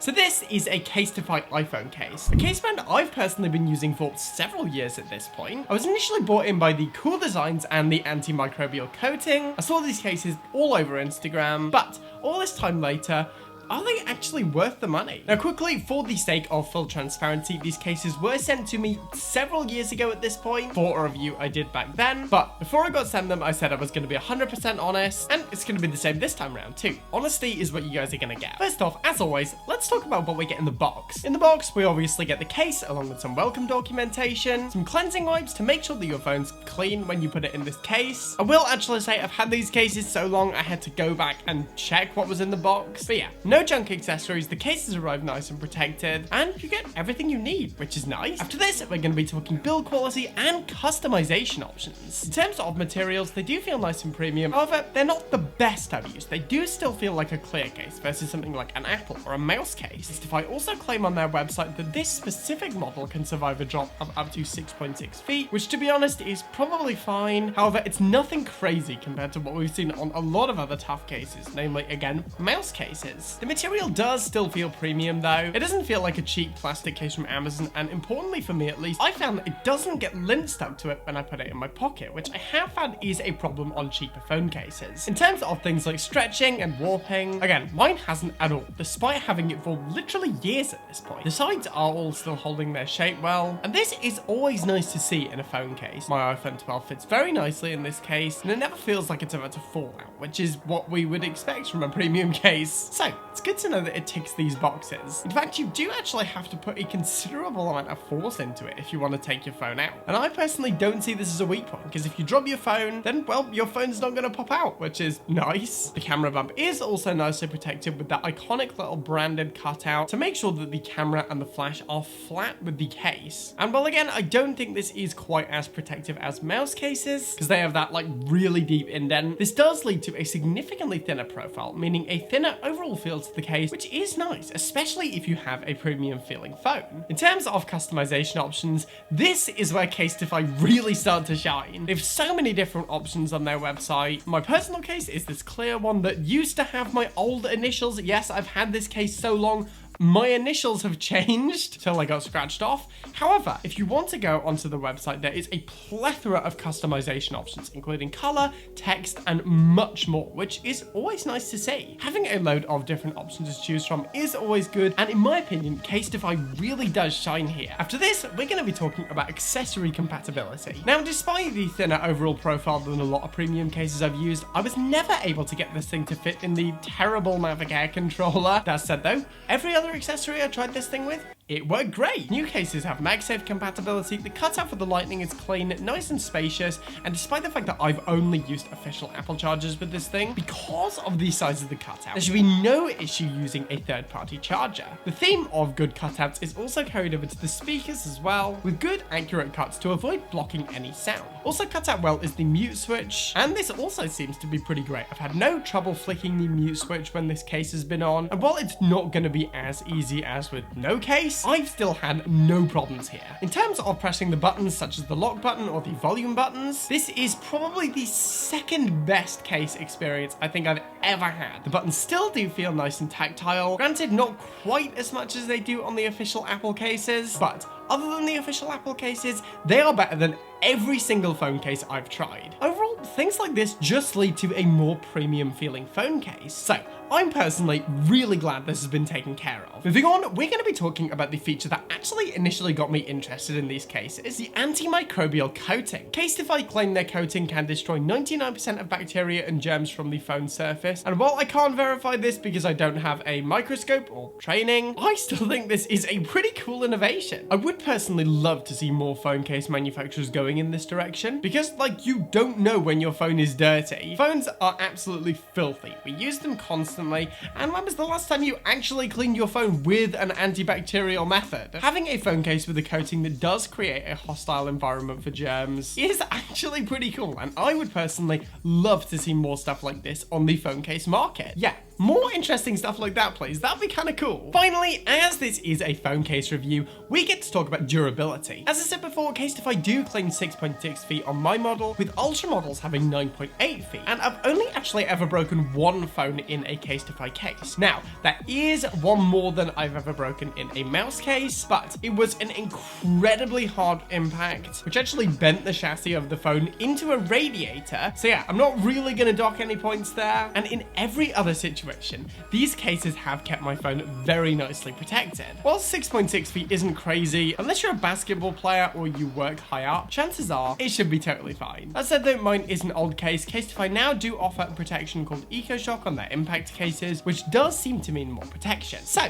So this is a Casetify iPhone case, a case brand I've personally been using for several years at this point. I was initially brought in by the cool designs and the anti-microbial coating. I saw these cases all over Instagram, but all this time later, are they actually worth the money? Now quickly, for the sake of full transparency, these cases were sent to me several years ago at this point for a review I did back then. But before I got sent them, I said I was going to be 100% honest, and it's going to be the same this time around too. Honesty is what you guys are going to get. First off, as always, let's talk about what we get in the box. In the box, we obviously get the case along with some welcome documentation, some cleansing wipes to make sure that your phone's clean when you put it in this case. I will actually say I've had these cases so long I had to go back and check what was in the box. But yeah, no junk accessories, the cases arrive nice and protected, and you get everything you need, which is nice. After this, we're going to be talking build quality and customization options. In terms of materials, they do feel nice and premium, however, they're not the best I've used. They do still feel like a clear case versus something like an Apple or a Mous case. Casetify also claim on their website that this specific model can survive a drop of up to 6.6 feet, which to be honest is probably fine. However, it's nothing crazy compared to what we've seen on a lot of other tough cases, namely, again, Mous cases. The material does still feel premium though. It doesn't feel like a cheap plastic case from Amazon, and importantly for me at least, I found that it doesn't get lint stuck to it when I put it in my pocket, which I have found is a problem on cheaper phone cases. In terms of things like stretching and warping, again, mine hasn't at all, despite having it for literally years at this point. The sides are all still holding their shape well, and this is always nice to see in a phone case. My iPhone 12 fits very nicely in this case, and it never feels like it's about to fall out, which is what we would expect from a premium case. So it's good to know that it ticks these boxes. In fact, you do actually have to put a considerable amount of force into it if you want to take your phone out. And I personally don't see this as a weak point, because if you drop your phone, then, well, your phone's not going to pop out, which is nice. The camera bump is also nicely protected with that iconic little branded cutout to make sure that the camera and the flash are flat with the case. And well, again, I don't think this is quite as protective as Mous cases, because they have that like really deep indent. This does lead to a significantly thinner profile, meaning a thinner overall feel to the case, which is nice, especially if you have a premium feeling phone. In terms of customization options, this is where Casetify really start to shine. They have so many different options on their website. My personal case is this clear one that used to have my old initials. Yes, I've had this case so long, my initials have changed till I got scratched off. However, if you want to go onto the website, there is a plethora of customization options, including color, text, and much more, which is always nice to see. Having a load of different options to choose from is always good, and in my opinion, Casetify really does shine here. After this, we're going to be talking about accessory compatibility. Now, despite the thinner overall profile than a lot of premium cases I've used, I was never able to get this thing to fit in the terrible Mavic Air controller. That said though, every other accessory I tried this thing with, it worked great. New cases have MagSafe compatibility, the cutout for the lightning is clean, nice and spacious, and despite the fact that I've only used official Apple chargers with this thing, because of the size of the cutout, there should be no issue using a third-party charger. The theme of good cutouts is also carried over to the speakers as well, with good accurate cuts to avoid blocking any sound. Also cut out well is the mute switch, and this also seems to be pretty great. I've had no trouble flicking the mute switch when this case has been on, and while it's not going to be as easy as with no case, I've still had no problems here. In terms of pressing the buttons such as the lock button or the volume buttons, this is probably the second best case experience I think I've ever had. The buttons still do feel nice and tactile, granted not quite as much as they do on the official Apple cases, but other than the official Apple cases, they are better than every single phone case I've tried. Overall, things like this just lead to a more premium feeling phone case. So I'm personally really glad this has been taken care of. Moving on, we're going to be talking about the feature that actually initially got me interested in these cases, the anti-microbial coating. Casetify claim their coating can destroy 99% of bacteria and germs from the phone surface, and while I can't verify this because I don't have a microscope or training, I still think this is a pretty cool innovation. I would personally love to see more phone case manufacturers going in this direction, because like you don't know when your phone is dirty. Phones are absolutely filthy. We use them constantly, and when was the last time you actually cleaned your phone with an antibacterial method? Having a phone case with a coating that does create a hostile environment for germs is actually pretty cool, and I would personally love to see more stuff like this on the phone case market. Yeah, more interesting stuff like that, please. That'd be kind of cool. Finally, as this is a phone case review, we get to talk about durability. As I said before, Casetify do claim 6.6 feet on my model, with Ultra models having 9.8 feet, and I've only actually ever broken one phone in a Casetify case. Now, that is one more than I've ever broken in a Mous case, but it was an incredibly hard impact, which actually bent the chassis of the phone into a radiator. So yeah, I'm not really gonna dock any points there. And in every other situation, these cases have kept my phone very nicely protected. While 6.6 feet isn't crazy, unless you're a basketball player or you work high up, chances are it should be totally fine. That said though, mine is an old case. Casetify now do offer a protection called EcoShock on their impact cases, which does seem to mean more protection. So,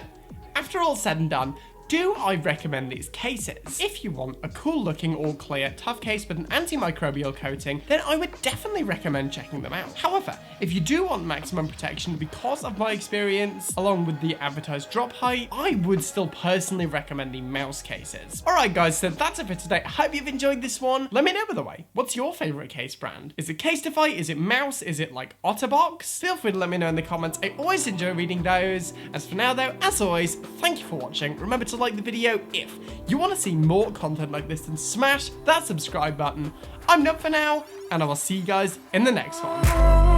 after all said and done, do I recommend these cases? If you want a cool looking all clear tough case with an antimicrobial coating, then I would definitely recommend checking them out. However, if you do want maximum protection because of my experience, along with the advertised drop height, I would still personally recommend the Mous cases. Alright guys, so that's it for today. I hope you've enjoyed this one. Let me know by the way, what's your favorite case brand? Is it Casetify? Is it Mous? Is it like Otterbox? Feel free to let me know in the comments. I always enjoy reading those. As for now though, as always, thank you for watching. Remember to like the video if you want to see more content like this, and smash that subscribe button. I'm Nub for now, and I will see you guys in the next one.